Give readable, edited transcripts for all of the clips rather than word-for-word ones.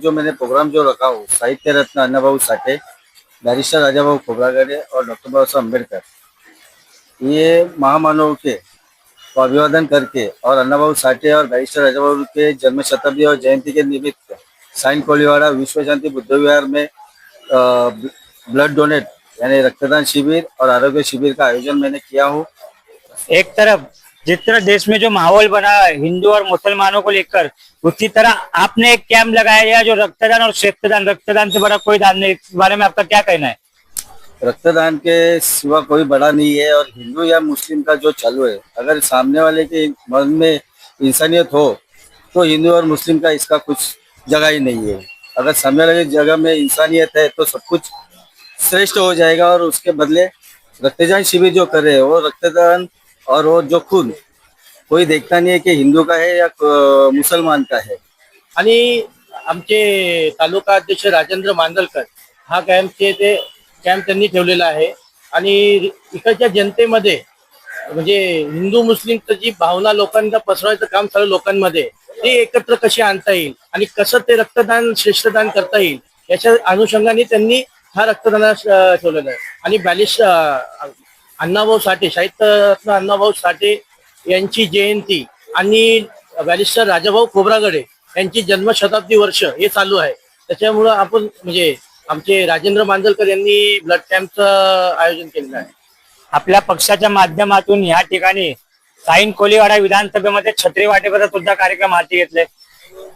जो मैंने प्रोग्राम जो रखा हूँ, साहित्य रत्न अन्नाभाऊ साठे, बैरिस्टर राजाभाऊ खोब्रागडे और डॉक्टर बाबा साहब अम्बेडकर, ये महामानव के को अभिवादन करके और अन्नाभाऊ साठे और बैरिस्टर राजाभाऊ के जन्म शताब्दी और जयंती के निमित्त साइन कोलीवाड़ा विश्व शांति बुद्ध विहार में ब्लड डोनेट यानी रक्तदान शिविर और आरोग्य शिविर का आयोजन मैंने किया हूँ। एक तरफ जिस तरह देश में जो माहौल बना है हिंदू और मुसलमानों को लेकर, उसी तरह आपने एक कैंप लगाया है जो रक्तदान और श्रेष्ठदान, रक्तदान से बड़ा कोई दान नहीं। इस बारे में आपका क्या कहना है? रक्तदान के सिवा कोई बड़ा नहीं है और हिंदू या मुस्लिम का जो चालू है, अगर सामने वाले के मन में इंसानियत हो तो हिंदू और मुस्लिम का इसका कुछ जगह ही नहीं है। अगर सामने वाले की जगह में इंसानियत है तो सब कुछ श्रेष्ठ हो जाएगा। और उसके बदले रक्तदान शिविर जो कर रहे हैं वो रक्तदान और वो जो खून कोई देखता नहीं है कि हिंदू का है या मुसलमान का है। आणि आमचे तालुका अध्यक्ष राजेंद्र मांदलकर हा कॅम्प त्यांनी ठेवलेला आहे आणि इकडच्या जनतेमध्ये म्हणजे हिंदू मुस्लिमचं जी भावना लोकांना पसरवायचं काम चालू लोकांमध्ये ते एकत्र कशी आणता येईल आणि कसं ते रक्तदान श्रेष्ठदान करता येईल याच्या अनुषंगाने त्यांनी हा रक्तदान ठेवलेला आहे। आणि अण्णाभाऊ साठे, साहित्य रत्न अण्णाभाऊ साठे यांची जयंती आणि बॅरिस्टर राजाभाऊ खोब्रागडे यांची जन्मशताब्दी वर्ष हे चालू आहे। त्याच्यामुळं आपण म्हणजे आमचे राजेंद्र मांजलकर यांनी ब्लड कॅम्पचं आयोजन केलेलं आहे। आपल्या पक्षाच्या माध्यमातून या ठिकाणी साईन कोलीवाडा विधानसभेमध्ये छत्री वाटेचा सुद्धा कार्यक्रम हाती घेतले।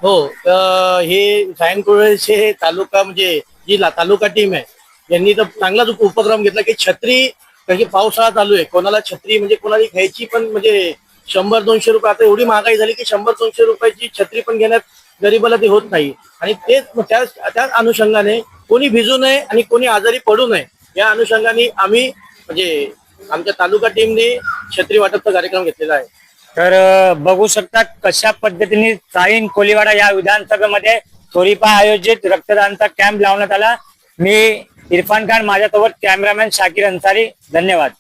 हो, हे सायन कोळेचे तालुका म्हणजे जी तालुका टीम आहे यांनी तर चांगलाच उपक्रम घेतला की छत्री, कारण की पावसाळा चालू आहे, कोणाला छत्री म्हणजे कोणाला घ्यायची पण म्हणजे 100-200 रुपये, आता एवढी महागाई झाली की 100-200 रुपयाची छत्री पण घेण्यात गरीबाला ते होत नाही। आणि तेच त्याच अनुषंगाने कोणी भिजू नये आणि कोणी आजारी पडू नये या अनुषंगाने आम्ही म्हणजे आमच्या तालुका टीमने छत्री वाटपचा कार्यक्रम घेतलेला आहे। तर बघू शकता कशा पद्धतीने साईन कोलीवाडा या विधानसभेमध्ये थोडीफार आयोजित रक्तदानचा कॅम्प लावण्यात आला। मी इरफान खान, माझ्यासोबत कॅमेरामॅन शाकीर अन्सारी। धन्यवाद।